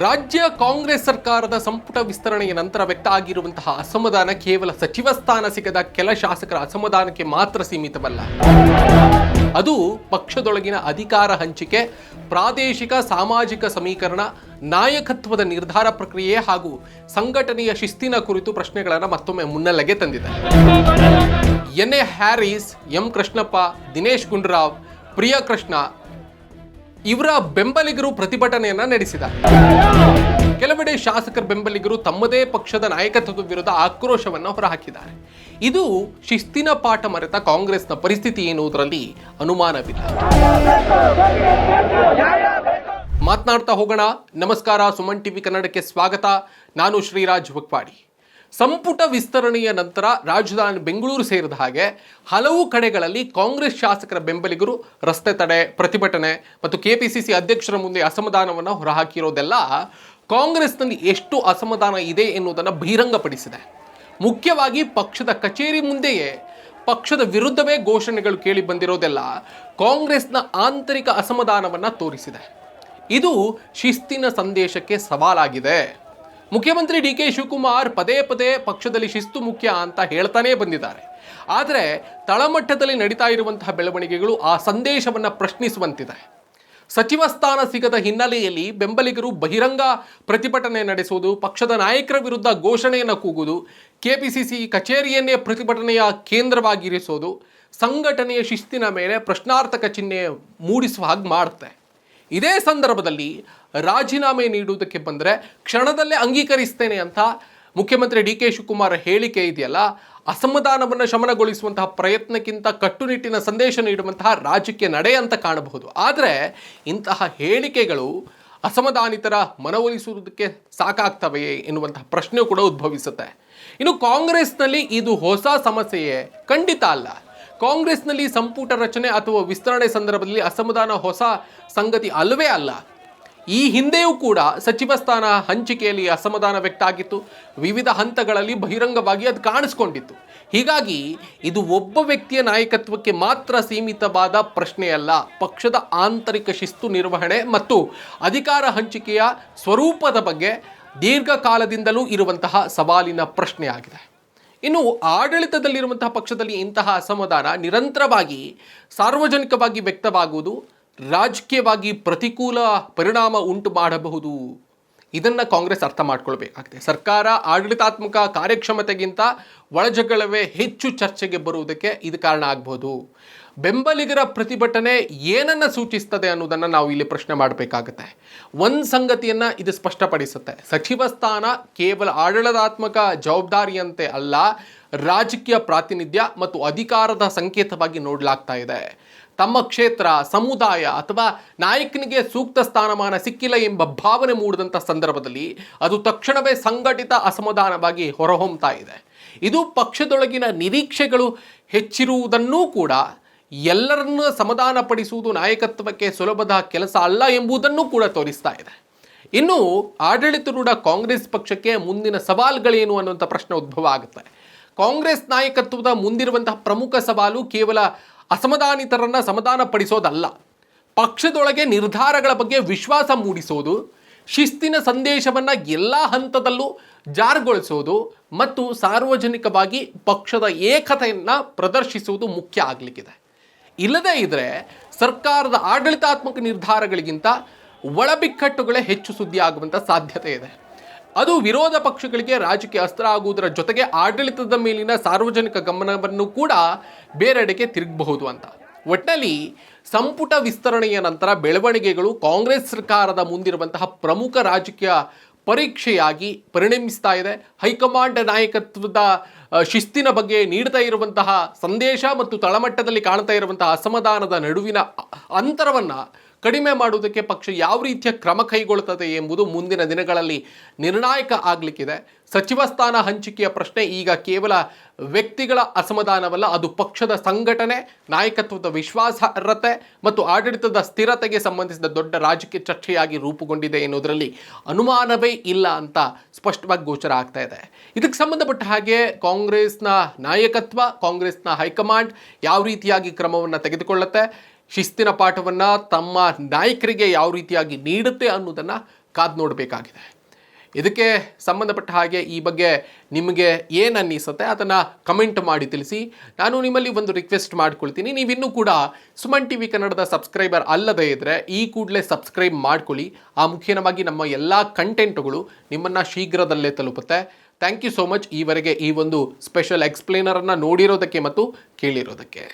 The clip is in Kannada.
ರಾಜ್ಯ ಕಾಂಗ್ರೆಸ್ ಸರ್ಕಾರದ ಸಂಪುಟ ವಿಸ್ತರಣೆಯ ನಂತರ ವ್ಯಕ್ತ ಆಗಿರುವಂತಹ ಅಸಮಾಧಾನ ಕೇವಲ ಸಚಿವ ಸ್ಥಾನ ಸಿಗದ ಕೆಲ ಶಾಸಕರ ಅಸಮಾಧಾನಕ್ಕೆ ಮಾತ್ರ ಸೀಮಿತವಲ್ಲ. ಅದು ಪಕ್ಷದೊಳಗಿನ ಅಧಿಕಾರ ಹಂಚಿಕೆ, ಪ್ರಾದೇಶಿಕ ಸಾಮಾಜಿಕ ಸಮೀಕರಣ, ನಾಯಕತ್ವದ ನಿರ್ಧಾರ ಪ್ರಕ್ರಿಯೆ ಹಾಗೂ ಸಂಘಟನೆಯ ಶಿಸ್ತಿನ ಕುರಿತು ಪ್ರಶ್ನೆಗಳನ್ನು ಮತ್ತೊಮ್ಮೆ ಮುನ್ನೆಲೆಗೆ ತಂದಿದೆ. ಎನ್.ಎ. ಹ್ಯಾರಿಸ್, ಎಂ ಕೃಷ್ಣಪ್ಪ, ದಿನೇಶ್ ಗುಂಡೂರಾವ್, ಪ್ರಿಯಕೃಷ್ಣ ಇವರ ಬೆಂಬಲಿಗರು ಪ್ರತಿಭಟನೆಯನ್ನ ನಡೆಸಿದ್ದಾರೆ. ಕೆಲವೆಡೆ ಶಾಸಕರ ಬೆಂಬಲಿಗರು ತಮ್ಮದೇ ಪಕ್ಷದ ನಾಯಕತ್ವದ ವಿರುದ್ಧ ಆಕ್ರೋಶವನ್ನು ಹೊರಹಾಕಿದ್ದಾರೆ. ಇದು ಶಿಸ್ತಿನ ಪಾಠ ಮರೆತ ಕಾಂಗ್ರೆಸ್ನ ಪರಿಸ್ಥಿತಿ ಎನ್ನುವುದರಲ್ಲಿ ಅನುಮಾನವಿಲ್ಲ. ಮಾತನಾಡ್ತಾ ಹೋಗೋಣ. ನಮಸ್ಕಾರ, ಸುಮನ್ ಟಿವಿ ಕನ್ನಡಕ್ಕೆ ಸ್ವಾಗತ. ನಾನು ಶ್ರೀರಾಜ್ ವಕ್ವಾಡಿ. ಸಂಪುಟ ವಿಸ್ತರಣೆಯ ನಂತರ ರಾಜಧಾನಿ ಬೆಂಗಳೂರು ಸೇರಿದ ಹಾಗೆ ಹಲವು ಕಡೆಗಳಲ್ಲಿ ಕಾಂಗ್ರೆಸ್ ಶಾಸಕರ ಬೆಂಬಲಿಗರು ರಸ್ತೆ ತಡೆ, ಪ್ರತಿಭಟನೆ ಮತ್ತು ಕೆಪಿಸಿಸಿ ಅಧ್ಯಕ್ಷರ ಮುಂದೆ ಅಸಮಾಧಾನವನ್ನು ಹೊರಹಾಕಿರೋದೆಲ್ಲ ಕಾಂಗ್ರೆಸ್ನಲ್ಲಿ ಎಷ್ಟು ಅಸಮಾಧಾನ ಇದೆ ಎನ್ನುವುದನ್ನು ಬಹಿರಂಗಪಡಿಸಿದೆ. ಮುಖ್ಯವಾಗಿ ಪಕ್ಷದ ಕಚೇರಿ ಮುಂದೆಯೇ ಪಕ್ಷದ ವಿರುದ್ಧವೇ ಘೋಷಣೆಗಳು ಕೇಳಿ ಬಂದಿರೋದೆಲ್ಲ ಕಾಂಗ್ರೆಸ್ನ ಆಂತರಿಕ ಅಸಮಾಧಾನವನ್ನು ತೋರಿಸಿದೆ. ಇದು ಶಿಸ್ತಿನ ಸಂದೇಶಕ್ಕೆ ಸವಾಲಾಗಿದೆ. ಮುಖ್ಯಮಂತ್ರಿ ಡಿ.ಕೆ. ಶಿವಕುಮಾರ್ ಪದೇ ಪದೇ ಪಕ್ಷದಲ್ಲಿ ಶಿಸ್ತು ಮುಖ್ಯ ಅಂತ ಹೇಳ್ತಾನೇ ಬಂದಿದ್ದಾರೆ. ಆದರೆ ತಳಮಟ್ಟದಲ್ಲಿ ನಡೀತಾ ಇರುವಂತಹ ಬೆಳವಣಿಗೆಗಳು ಆ ಸಂದೇಶವನ್ನು ಪ್ರಶ್ನಿಸುವಂತಿದೆ. ಸಚಿವ ಸ್ಥಾನ ಸಿಗದ ಹಿನ್ನೆಲೆಯಲ್ಲಿ ಬೆಂಬಲಿಗರು ಬಹಿರಂಗ ಪ್ರತಿಭಟನೆ ನಡೆಸುವುದು, ಪಕ್ಷದ ನಾಯಕರ ವಿರುದ್ಧ ಘೋಷಣೆಯನ್ನು ಕೂಗುವುದು, ಕೆಪಿಸಿಸಿ ಕಚೇರಿಯನ್ನೇ ಪ್ರತಿಭಟನೆಯ ಕೇಂದ್ರವಾಗಿರಿಸೋದು ಸಂಘಟನೆಯ ಶಿಸ್ತಿನ ಮೇಲೆ ಪ್ರಶ್ನಾರ್ಥಕ ಚಿಹ್ನೆ ಮೂಡಿಸುವ ಹಾಗೆ ಮಾಡುತ್ತೆ. ಇದೇ ಸಂದರ್ಭದಲ್ಲಿ ರಾಜೀನಾಮೆ ನೀಡುವುದಕ್ಕೆ ಬಂದರೆ ಕ್ಷಣದಲ್ಲೇ ಅಂಗೀಕರಿಸ್ತೇನೆ ಅಂತ ಮುಖ್ಯಮಂತ್ರಿ ಡಿ.ಕೆ. ಶಿವಕುಮಾರ್ ಹೇಳಿಕೆ ಇದೆಯಲ್ಲ, ಅಸಮಾಧಾನವನ್ನು ಶಮನಗೊಳಿಸುವಂತಹ ಪ್ರಯತ್ನಕ್ಕಿಂತ ಕಟ್ಟುನಿಟ್ಟಿನ ಸಂದೇಶ ನೀಡುವಂತಹ ರಾಜಕೀಯ ನಡೆ ಅಂತ ಕಾಣಬಹುದು. ಆದರೆ ಇಂತಹ ಹೇಳಿಕೆಗಳು ಅಸಮಾಧಾನಿತರ ಮನವೊಲಿಸುವುದಕ್ಕೆ ಸಾಕಾಗ್ತವೆಯೇ ಎನ್ನುವಂತಹ ಪ್ರಶ್ನೆ ಕೂಡ ಉದ್ಭವಿಸುತ್ತೆ. ಇನ್ನು ಕಾಂಗ್ರೆಸ್ನಲ್ಲಿ ಇದು ಹೊಸ ಸಮಸ್ಯೆಯೇ? ಖಂಡಿತ ಅಲ್ಲ. ಕಾಂಗ್ರೆಸ್ನಲ್ಲಿ ಸಂಪುಟ ರಚನೆ ಅಥವಾ ವಿಸ್ತರಣೆ ಸಂದರ್ಭದಲ್ಲಿ ಅಸಮಾಧಾನ ಹೊಸ ಸಂಗತಿ ಅಲ್ಲವೇ ಅಲ್ಲ. ಈ ಹಿಂದೆಯೂ ಕೂಡ ಸಚಿವ ಸ್ಥಾನ ಹಂಚಿಕೆಯಲ್ಲಿ ಅಸಮಾಧಾನ ವ್ಯಕ್ತ ಆಗಿತ್ತು. ವಿವಿಧ ಹಂತಗಳಲ್ಲಿ ಬಹಿರಂಗವಾಗಿ ಅದು ಕಾಣಿಸ್ಕೊಂಡಿತ್ತು. ಹೀಗಾಗಿ ಇದು ಒಬ್ಬ ವ್ಯಕ್ತಿಯ ನಾಯಕತ್ವಕ್ಕೆ ಮಾತ್ರ ಸೀಮಿತವಾದ ಪ್ರಶ್ನೆಯಲ್ಲ. ಪಕ್ಷದ ಆಂತರಿಕ ಶಿಸ್ತು ನಿರ್ವಹಣೆ ಮತ್ತು ಅಧಿಕಾರ ಹಂಚಿಕೆಯ ಸ್ವರೂಪದ ಬಗ್ಗೆ ದೀರ್ಘಕಾಲದಿಂದಲೂ ಇರುವಂತಹ ಸವಾಲಿನ ಪ್ರಶ್ನೆಯಾಗಿದೆ. ಇನ್ನು ಆಡಳಿತದಲ್ಲಿರುವಂತಹ ಪಕ್ಷದಲ್ಲಿ ಇಂತಹ ಅಸಮಾಧಾನ ನಿರಂತರವಾಗಿ ಸಾರ್ವಜನಿಕವಾಗಿ ವ್ಯಕ್ತವಾಗುವುದು ರಾಜಕೀಯವಾಗಿ ಪ್ರತಿಕೂಲ ಪರಿಣಾಮ ಉಂಟು ಮಾಡಬಹುದು. ಇದನ್ನು ಕಾಂಗ್ರೆಸ್ ಅರ್ಥ ಮಾಡ್ಕೊಳ್ಬೇಕಾಗಿದೆ. ಸರ್ಕಾರ ಆಡಳಿತಾತ್ಮಕ ಕಾರ್ಯಕ್ಷಮತೆಗಿಂತ ಒಳಜಗಳವೇ ಹೆಚ್ಚು ಚರ್ಚೆಗೆ ಬರುವುದಕ್ಕೆ ಇದು ಕಾರಣ ಆಗಬಹುದು. ಬೆಂಬಲಿಗರ ಪ್ರತಿಭಟನೆ ಏನನ್ನು ಸೂಚಿಸ್ತದೆ ಅನ್ನೋದನ್ನು ನಾವು ಇಲ್ಲಿ ಪ್ರಶ್ನೆ ಮಾಡಬೇಕಾಗುತ್ತೆ. ಒಂದು ಸಂಗತಿಯನ್ನು ಇದು ಸ್ಪಷ್ಟಪಡಿಸುತ್ತೆ. ಸಚಿವ ಸ್ಥಾನ ಕೇವಲ ಆಡಳಿತಾತ್ಮಕ ಜವಾಬ್ದಾರಿಯಂತೆ ಅಲ್ಲ, ರಾಜಕೀಯ ಪ್ರಾತಿನಿಧ್ಯ ಮತ್ತು ಅಧಿಕಾರದ ಸಂಕೇತವಾಗಿ ನೋಡಲಾಗ್ತಾ ಇದೆ. ತಮ್ಮ ಕ್ಷೇತ್ರ, ಸಮುದಾಯ ಅಥವಾ ನಾಯಕನಿಗೆ ಸೂಕ್ತ ಸ್ಥಾನಮಾನ ಸಿಕ್ಕಿಲ್ಲ ಎಂಬ ಭಾವನೆ ಮೂಡಿದಂಥ ಸಂದರ್ಭದಲ್ಲಿ ಅದು ತಕ್ಷಣವೇ ಸಂಘಟಿತ ಅಸಮಾಧಾನವಾಗಿ ಹೊರಹೊಮ್ಮತಾ ಇದೆ. ಇದು ಪಕ್ಷದೊಳಗಿನ ನಿರೀಕ್ಷೆಗಳು ಹೆಚ್ಚಿರುವುದನ್ನೂ ಕೂಡ, ಎಲ್ಲರನ್ನೂ ಸಮಾಧಾನಪಡಿಸುವುದು ನಾಯಕತ್ವಕ್ಕೆ ಸುಲಭದ ಕೆಲಸ ಅಲ್ಲ ಎಂಬುದನ್ನು ಕೂಡ ತೋರಿಸ್ತಾ ಇದೆ. ಇನ್ನು ಆಡಳಿತಾರೂಢ ಕಾಂಗ್ರೆಸ್ ಪಕ್ಷಕ್ಕೆ ಮುಂದಿನ ಸವಾಲುಗಳೇನು ಅನ್ನುವಂಥ ಪ್ರಶ್ನೆ ಉದ್ಭವ ಆಗುತ್ತೆ. ಕಾಂಗ್ರೆಸ್ ನಾಯಕತ್ವದ ಮುಂದಿರುವಂತಹ ಪ್ರಮುಖ ಸವಾಲು ಕೇವಲ ಅಸಮಾಧಾನಿತರನ್ನು ಸಮಾಧಾನಪಡಿಸೋದಲ್ಲ, ಪಕ್ಷದೊಳಗೆ ನಿರ್ಧಾರಗಳ ಬಗ್ಗೆ ವಿಶ್ವಾಸ ಮೂಡಿಸೋದು, ಶಿಸ್ತಿನ ಸಂದೇಶವನ್ನು ಎಲ್ಲ ಹಂತದಲ್ಲೂ ಜಾರಿಗೊಳಿಸೋದು ಮತ್ತು ಸಾರ್ವಜನಿಕವಾಗಿ ಪಕ್ಷದ ಏಕತೆಯನ್ನು ಪ್ರದರ್ಶಿಸುವುದು ಮುಖ್ಯ ಆಗಲಿಕ್ಕಿದೆ. ಇಲ್ಲದೇ ಇದ್ದರೆ ಸರ್ಕಾರದ ಆಡಳಿತಾತ್ಮಕ ನಿರ್ಧಾರಗಳಿಗಿಂತ ಒಳಬಿಕ್ಕಟ್ಟುಗಳೇ ಹೆಚ್ಚು ಸುದ್ದಿ ಆಗುವಂಥ ಸಾಧ್ಯತೆ ಇದೆ. ಅದು ವಿರೋಧ ಪಕ್ಷಗಳಿಗೆ ರಾಜಕೀಯ ಅಸ್ತ್ರ ಆಗುವುದರ ಜೊತೆಗೆ ಆಡಳಿತದ ಮೇಲಿನ ಸಾರ್ವಜನಿಕ ಗಮನವನ್ನು ಕೂಡ ಬೇರೆಡೆಗೆ ತಿರುಗಬಹುದು ಅಂತ. ಒಟ್ಟಿನಲ್ಲಿ ಸಂಪುಟ ವಿಸ್ತರಣೆಯ ನಂತರ ಬೆಳವಣಿಗೆಗಳು ಕಾಂಗ್ರೆಸ್ ಸರ್ಕಾರದ ಮುಂದಿರುವಂತಹ ಪ್ರಮುಖ ರಾಜಕೀಯ ಪರೀಕ್ಷೆಯಾಗಿ ಪರಿಣಮಿಸ್ತಾ ಇದೆ. ಹೈಕಮಾಂಡ್ ನಾಯಕತ್ವದ ಶಿಸ್ತಿನ ಬಗ್ಗೆ ನೀಡ್ತಾ ಇರುವಂತಹ ಸಂದೇಶ ಮತ್ತು ತಳಮಟ್ಟದಲ್ಲಿ ಕಾಣ್ತಾ ಇರುವಂತಹ ಅಸಮಾಧಾನದ ನಡುವಿನ ಅಂತರವನ್ನು ಕಡಿಮೆ ಮಾಡುವುದಕ್ಕೆ ಪಕ್ಷ ಯಾವ ರೀತಿಯ ಕ್ರಮ ಕೈಗೊಳ್ಳುತ್ತದೆ ಎಂಬುದು ಮುಂದಿನ ದಿನಗಳಲ್ಲಿ ನಿರ್ಣಾಯಕ ಆಗಲಿಕ್ಕಿದೆ. ಸಚಿವ ಸ್ಥಾನ ಹಂಚಿಕೆಯ ಪ್ರಶ್ನೆ ಈಗ ಕೇವಲ ವ್ಯಕ್ತಿಗಳ ಅಸಮಾಧಾನವಲ್ಲ, ಅದು ಪಕ್ಷದ ಸಂಘಟನೆ, ನಾಯಕತ್ವದ ವಿಶ್ವಾಸಾರ್ಹತೆ ಮತ್ತು ಆಡಳಿತದ ಸ್ಥಿರತೆಗೆ ಸಂಬಂಧಿಸಿದ ದೊಡ್ಡ ರಾಜಕೀಯ ಚರ್ಚೆಯಾಗಿ ರೂಪುಗೊಂಡಿದೆ ಎನ್ನುವುದರಲ್ಲಿ ಅನುಮಾನವೇ ಇಲ್ಲ ಅಂತ ಸ್ಪಷ್ಟವಾಗಿ ಗೋಚರ ಆಗ್ತಾ ಇದೆ. ಇದಕ್ಕೆ ಸಂಬಂಧಪಟ್ಟ ಹಾಗೆ ಕಾಂಗ್ರೆಸ್ನ ನಾಯಕತ್ವ, ಕಾಂಗ್ರೆಸ್ನ ಹೈಕಮಾಂಡ್ ಯಾವ ರೀತಿಯಾಗಿ ಕ್ರಮವನ್ನು ತೆಗೆದುಕೊಳ್ಳುತ್ತೆ, ಶಿಸ್ತಿನ ಪಾಠವನ್ನು ತಮ್ಮ ನಾಯಕರಿಗೆ ಯಾವ ರೀತಿಯಾಗಿ ನೀಡುತ್ತೆ ಅನ್ನೋದನ್ನು ಕಾದು ನೋಡಬೇಕಾಗಿದೆ. ಇದಕ್ಕೆ ಸಂಬಂಧಪಟ್ಟ ಹಾಗೆ ಈ ಬಗ್ಗೆ ನಿಮಗೆ ಏನು ಅನ್ನಿಸುತ್ತೆ ಅದನ್ನು ಕಮೆಂಟ್ ಮಾಡಿ ತಿಳಿಸಿ. ನಾನು ನಿಮ್ಮಲ್ಲಿ ಒಂದು ರಿಕ್ವೆಸ್ಟ್ ಮಾಡ್ಕೊಳ್ತೀನಿ, ನೀವಿನ್ನೂ ಕೂಡ ಸುಮನ್ ಟಿವಿ ಕನ್ನಡದ ಸಬ್ಸ್ಕ್ರೈಬರ್ ಅಲ್ಲದೇ ಇದ್ದರೆ ಈ ಕೂಡಲೇ ಸಬ್ಸ್ಕ್ರೈಬ್ ಮಾಡ್ಕೊಳ್ಳಿ. ಆ ಮುಖ್ಯವಾಗಿ ನಮ್ಮ ಎಲ್ಲ ಕಂಟೆಂಟುಗಳು ನಿಮ್ಮನ್ನು ಶೀಘ್ರದಲ್ಲೇ ತಲುಪುತ್ತೆ. ಥ್ಯಾಂಕ್ ಯು ಸೋ ಮಚ್ ಈವರೆಗೆ ಈ ಒಂದು ಸ್ಪೆಷಲ್ ಎಕ್ಸ್ಪ್ಲೇನರನ್ನು ನೋಡಿರೋದಕ್ಕೆ ಮತ್ತು ಕೇಳಿರೋದಕ್ಕೆ.